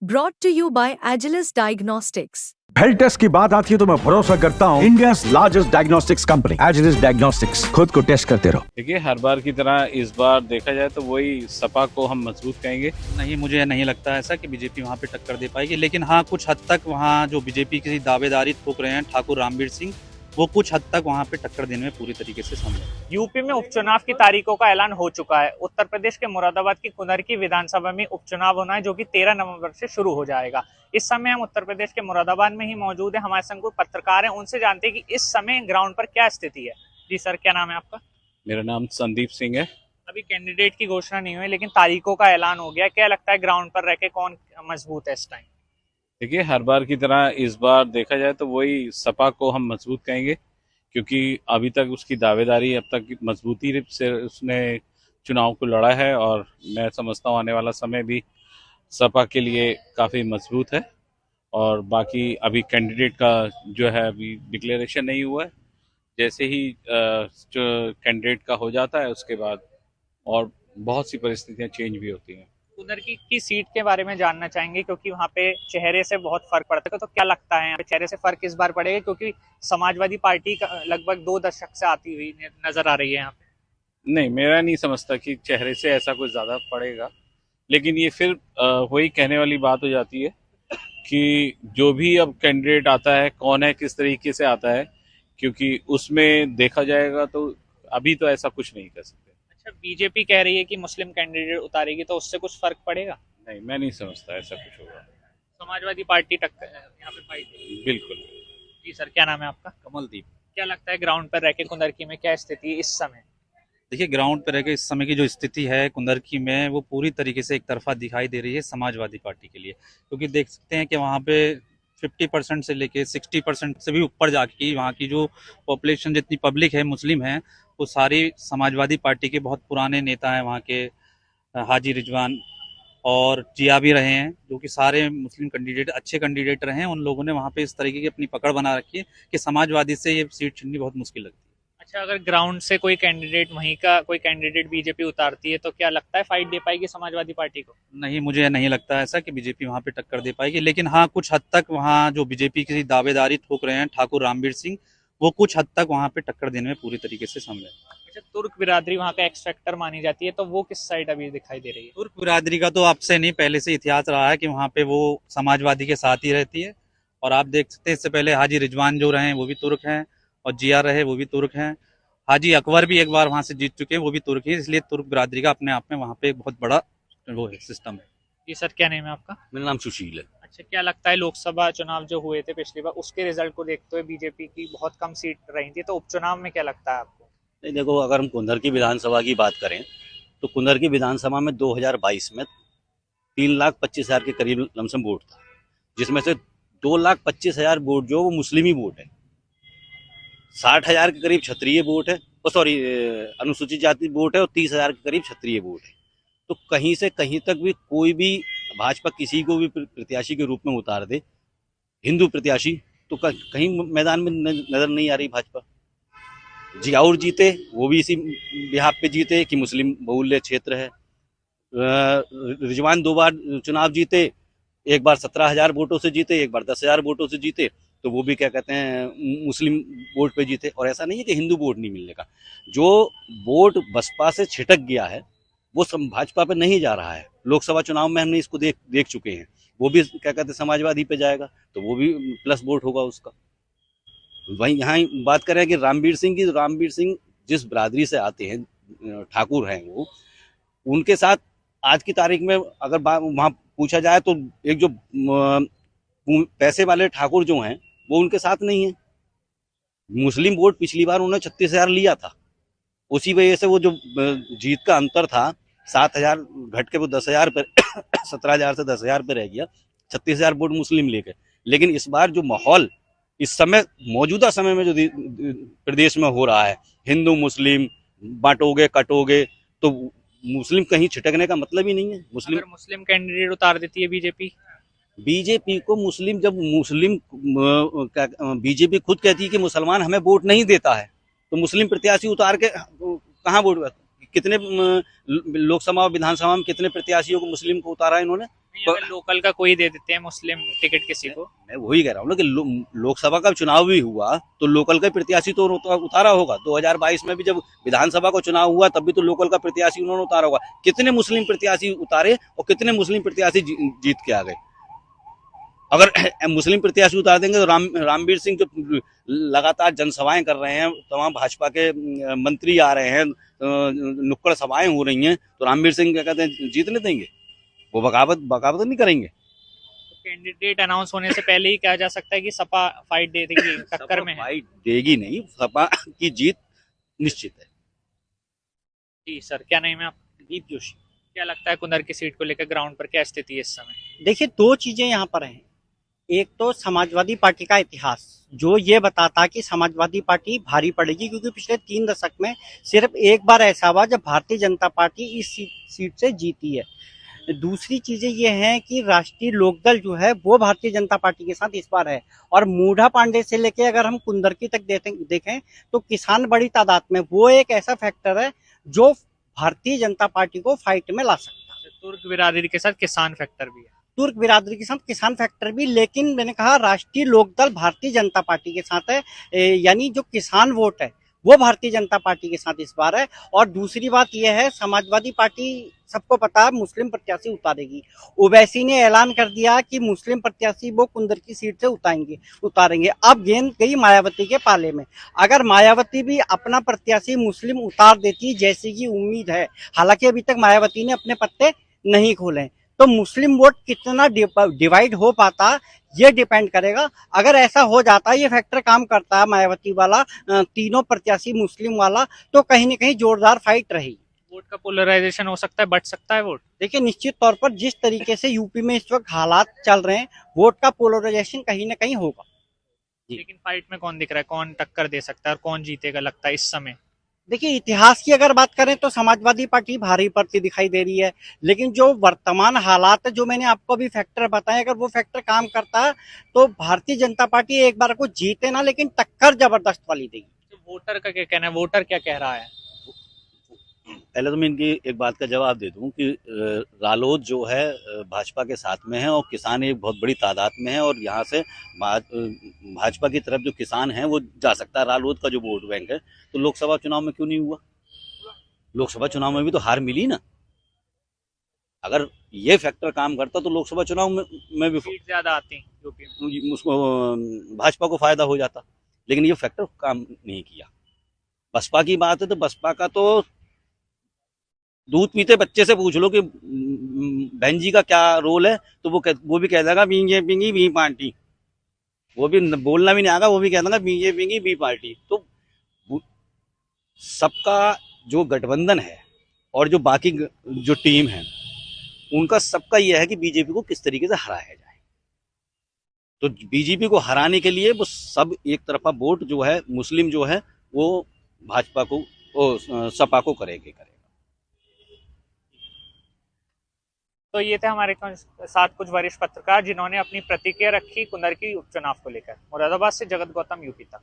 brought to you by Agilus Diagnostics. Health test की बात आती है तो मैं भरोसा करता हूँ India's largest diagnostics company Agilus Diagnostics. खुद को टेस्ट करते रहो। देखिए, हर बार की तरह इस बार देखा जाए तो वही सपा को हम मजबूत कहेंगे। नहीं, मुझे नहीं लगता ऐसा कि बीजेपी वहाँ पे टक्कर दे पाएगी, लेकिन हाँ कुछ हद तक वहाँ जो बीजेपी की दावेदारी ठोक रहे हैं ठाकुर रामवीर सिंह, वो कुछ हद तक वहाँ पे टक्कर देने में पूरी तरीके से समझ। यूपी में उपचुनाव की तारीखों का ऐलान हो चुका है। उत्तर प्रदेश के मुरादाबाद की कुनरकी विधानसभा में उपचुनाव होना है, जो कि 13 नवंबर से शुरू हो जाएगा। इस समय हम उत्तर प्रदेश के मुरादाबाद में ही मौजूद है। हमारे संग कोई पत्रकार हैं, उनसे जानते हैं कि इस समय ग्राउंड पर क्या स्थिति है। जी सर, क्या नाम है आपका? मेरा नाम संदीप सिंह है। अभी कैंडिडेट की घोषणा नहीं हुई, लेकिन तारीखों का ऐलान हो गया। क्या लगता है ग्राउंड पर रह के कौन मजबूत है इस टाइम? देखिए, हर बार की तरह इस बार देखा जाए तो वही सपा को हम मजबूत कहेंगे, क्योंकि अभी तक उसकी दावेदारी अब तक मजबूती से उसने चुनाव को लड़ा है और मैं समझता हूँ आने वाला समय भी सपा के लिए काफ़ी मजबूत है। और बाकी अभी कैंडिडेट का जो है अभी डिक्लेरेशन नहीं हुआ है। जैसे ही जो कैंडिडेट का हो जाता है उसके बाद और बहुत सी परिस्थितियाँ चेंज भी होती हैं। कुनरकी की सीट के बारे में जानना चाहेंगे, क्योंकि वहाँ पे चेहरे से बहुत फर्क पड़ता है। तो क्या लगता है यहाँ पे चेहरे से फर्क इस बार पड़ेगा, क्योंकि समाजवादी पार्टी लगभग 2 दशक से आती हुई नजर आ रही है यहाँ पे? नहीं, मेरा नहीं समझता कि चेहरे से ऐसा कुछ ज़्यादा पड़ेगा, लेकिन ये फिर वही कहने वाली बात हो जाती है कि जो भी अब कैंडिडेट आता है कौन है, किस तरीके से आता है, क्योंकि उसमें देखा जाएगा तो अभी तो ऐसा कुछ नहीं कर सकते। अच्छा, बीजेपी कह रही है कि मुस्लिम कैंडिडेट उतारेगी, तो उससे कुछ फर्क पड़ेगा? नहीं, मैं नहीं समझता ऐसा कुछ होगा। समाजवादी पार्टी टक्कर यहाँ पे फाइट देगी। बिल्कुल। जी सर, क्या नाम है आपका? कमलदीप। क्या लगता है ग्राउंड पर रह के कुनरकी में क्या स्थिति है इस समय? देखिए, ग्राउंड पर रहकर इस समय की जो स्थिति है कुंदरकी में, वो पूरी तरीके से एक तरफा दिखाई दे रही है समाजवादी पार्टी के लिए, क्योंकि देख सकते हैं कि वहाँ पे 50% से लेके 60% से भी ऊपर जाके वहाँ की जो पॉपुलेशन, जितनी पब्लिक है मुस्लिम है, वो सारी समाजवादी पार्टी के बहुत पुराने नेता हैं। वहाँ के हाजी रिजवान और जिया भी रहे हैं, जो कि सारे मुस्लिम कैंडिडेट अच्छे कैंडिडेट रहे हैं। उन लोगों ने वहाँ पे इस तरीके की अपनी पकड़ बना रखी है कि समाजवादी से ये सीट चुननी बहुत मुश्किल लगती है। अच्छा, अगर ग्राउंड से कोई कैंडिडेट, वहीं का कोई कैंडिडेट बीजेपी उतारती है, तो क्या लगता है फाइट दे पाएगी समाजवादी पार्टी को? नहीं, मुझे नहीं लगता ऐसा कि बीजेपी वहाँ पे टक्कर दे पाएगी, लेकिन हाँ कुछ हद तक वहाँ जो बीजेपी की दावेदारी ठोक रहे हैं ठाकुर रामवीर सिंह, वो कुछ हद तक वहाँ पे टक्कर देने में पूरी तरीके से समझ। अच्छा, तुर्क बिरादरी वहाँ का एक्स फैक्टर मानी जाती है, तो वो किस साइड अभी दिखाई दे रही है? तुर्क बिरादरी का तो आपसे नहीं, पहले से इतिहास रहा है कि वहाँ पे वो समाजवादी के साथ ही रहती है। और आप देख सकते हैं इससे पहले हाजी रिजवान जो रहे वो भी तुर्क हैं, और जिया रहे वो भी तुर्क हैं। हाजी अकबर भी एक बार वहाँ से जीत चुके हैं, वो भी तुर्क है। इसलिए तुर्क बिरादरी का अपने आप में वहाँ पे बहुत बड़ा वो है, सिस्टम है। जी सर, क्या नाम है आपका? मेरा नाम सुशील है। अच्छा, क्या लगता है लोकसभा चुनाव जो हुए थे पिछली बार, उसके रिजल्ट को देखते हुए बीजेपी की बहुत कम सीट रही थी, तो उपचुनाव में क्या लगता है आपको? नहीं, देखो, अगर हम कुंदरकी विधानसभा की बात करें तो कुंदरकी विधानसभा में 2022 में 3,25,000 के करीब लमसम वोट था, जिसमें से 2,25,000 वोट जो वो मुस्लिमी वोट है, 60,000 के करीब क्षत्रिय वोट है, अनुसूचित जाति वोट है, और 30,000 के करीब क्षत्रिय वोट है। तो कहीं से कहीं तक भी कोई भी भाजपा किसी को भी प्रत्याशी के रूप में उतार दे, हिंदू प्रत्याशी, तो कहीं मैदान में नजर नहीं आ रही भाजपा। जियाउर जीते, वो भी इसी बिहाफ पे जीते कि मुस्लिम बहुल्य क्षेत्र है। रिजवान 2 बार चुनाव जीते, एक बार 17,000 वोटों से जीते, एक बार 10,000 वोटों से जीते, तो वो भी क्या कहते हैं मुस्लिम वोट पे जीते। और ऐसा नहीं है कि हिंदू वोट नहीं मिलने का, जो वोट बसपा से छिटक गया है वो भाजपा पे नहीं जा रहा है। लोकसभा चुनाव में हमने इसको देख चुके हैं, वो भी क्या कहते हैं समाजवादी पे जाएगा, तो वो भी प्लस वोट होगा उसका। वहीं यहाँ बात करें कि रामवीर सिंह की, तो रामवीर सिंह जिस बिरादरी से आते हैं, ठाकुर हैं वो, उनके साथ आज की तारीख में अगर वहाँ पूछा जाए तो एक जो पैसे वाले ठाकुर जो हैं वो उनके साथ नहीं है। मुस्लिम वोट पिछली बार उन्होंने 36,000 लिया था, उसी वजह से वो जो जीत का अंतर था 7,000 घट के वो 10,000 पर 17,000 से 10,000 पे रह गया, 36,000 वोट मुस्लिम लेके। लेकिन इस बार जो माहौल इस समय मौजूदा समय में जो प्रदेश में हो रहा है, हिंदू मुस्लिम बांटोगे कटोगे, तो मुस्लिम कहीं छिटकने का मतलब ही नहीं है। मुस्लिम कैंडिडेट उतार देती है बीजेपी को, बीजेपी खुद कहती है कि मुसलमान हमें वोट नहीं देता है, तो मुस्लिम प्रत्याशी उतार के कहाँ वोट, कितने लोकसभा और विधानसभा में कितने प्रत्याशियों को मुस्लिम को उतारा है इन्होंने? अगर लोकल का कोई दे देते हैं मुस्लिम टिकट किसी को, मैं वही कह रहा हूँ ना कि लोकसभा का चुनाव भी हुआ तो लोकल का प्रत्याशी तो उतारा होगा। 2022 में भी जब विधानसभा का चुनाव हुआ तब भी तो लोकल का प्रत्याशी उन्होंने उतारा होगा। कितने मुस्लिम प्रत्याशी उतारे और कितने मुस्लिम प्रत्याशी जीत के आ गए? अगर मुस्लिम प्रत्याशी उतार देंगे तो रामवीर सिंह जो लगातार जनसभाएं कर रहे हैं, तमाम भाजपा के मंत्री आ रहे हैं, नुक्कड़ सभाएं हो रही हैं, तो रामवीर सिंह क्या कहते हैं जीतने देंगे? वो बगावत नहीं करेंगे। तो कैंडिडेट अनाउंस होने से पहले ही कहा जा सकता है कि सपा फाइट दे देगी, टक्कर में है। फाइट देगी नहीं, सपा की जीत निश्चित है। जी सर, क्या नाम है आप? दीप जोशी। क्या लगता है कुंदर की सीट को लेकर ग्राउंड पर क्या स्थिति है इस समय? देखिए, दो चीजें यहाँ पर हैं। एक तो समाजवादी पार्टी का इतिहास जो ये बताता कि समाजवादी पार्टी भारी पड़ेगी, क्योंकि पिछले 3 दशक में सिर्फ एक बार ऐसा हुआ जब भारतीय जनता पार्टी इस सीट से जीती है। दूसरी चीजें ये हैं कि राष्ट्रीय लोकदल जो है वो भारतीय जनता पार्टी के साथ इस बार है, और मूढ़ा पांडे से लेके अगर हम कुंदरकी तक देखें तो किसान बड़ी तादाद में, वो एक ऐसा फैक्टर है जो भारतीय जनता पार्टी को फाइट में ला सकता है। तुर्क बिरादरी के साथ किसान फैक्टर भी है। तुर्क बिरादरी के साथ किसान फैक्टर भी, लेकिन मैंने कहा राष्ट्रीय लोकदल भारतीय जनता पार्टी के साथ है, यानी जो किसान वोट है वो भारतीय जनता पार्टी के साथ इस बार है। और दूसरी बात यह है, समाजवादी पार्टी सबको पता है मुस्लिम प्रत्याशी उतारेगी। ओवैसी ने ऐलान कर दिया कि मुस्लिम प्रत्याशी वो कुंदर की सीट से उतारेंगे। अब गेंद गई मायावती के पाले में। अगर मायावती भी अपना प्रत्याशी मुस्लिम उतार देती जैसी की उम्मीद है, हालांकि अभी तक मायावती ने अपने पत्ते नहीं खोले, तो मुस्लिम वोट कितना डिवाइड हो पाता ये डिपेंड करेगा। अगर ऐसा हो जाता, ये फैक्टर काम करता है मायावती वाला, तीनों प्रत्याशी मुस्लिम वाला, तो कहीं न कहीं जोरदार फाइट रहेगी। वोट का पोलराइजेशन हो सकता है, बढ़ सकता है वोट। देखिए, निश्चित तौर पर जिस तरीके से यूपी में इस वक्त हालात चल रहे हैं, वोट का पोलराइजेशन कहीं न कहीं होगा। लेकिन फाइट में कौन दिख रहा है, कौन टक्कर दे सकता है और कौन जीतेगा लगता है इस समय? देखिए, इतिहास की अगर बात करें तो समाजवादी पार्टी भारी पड़ती दिखाई दे रही है, लेकिन जो वर्तमान हालात है, जो मैंने आपको अभी फैक्टर बताए, अगर वो फैक्टर काम करता है तो भारतीय जनता पार्टी एक बार को जीते ना, लेकिन टक्कर जबरदस्त वाली देगी। तो वोटर का क्या कहना है, वोटर क्या कह रहा है? पहले तो मैं इनकी एक बात का जवाब दे दूं कि रालोद जो है भाजपा के साथ में है और किसान एक बहुत बड़ी तादाद में है, और यहाँ से भाजपा की तरफ जो किसान हैं वो जा सकता है। रालोद का जो वोट बैंक है, तो लोकसभा चुनाव में क्यों नहीं हुआ? लोकसभा चुनाव में भी तो हार मिली ना। अगर ये फैक्टर काम करता तो लोकसभा चुनाव में भी सीट ज्यादा आती यूपी में, उसको भाजपा को फायदा हो जाता, लेकिन ये फैक्टर काम नहीं किया। बसपा की बात है तो बसपा का तो दूध पीते बच्चे से पूछ लो कि बहन जी का क्या रोल है, तो वो भी कह देगा बीजेपी की बी पार्टी। वो भी बोलना भी नहीं आएगा, वो भी कह देगा बीजेपी की बी पार्टी। तो सबका जो गठबंधन है और जो बाकी जो टीम है, उनका सबका यह है कि बीजेपी को किस तरीके से हराया जाए। तो बीजेपी को हराने के लिए वो सब एक तरफा वोट जो है मुस्लिम जो है वो भाजपा को, सपा को करेगा। तो ये थे हमारे साथ कुछ वरिष्ठ पत्रकार जिन्होंने अपनी प्रतिक्रिया रखी कुंदर की उपचुनाव को लेकर। मुरादाबाद से जगत गौतम, यूपी तक।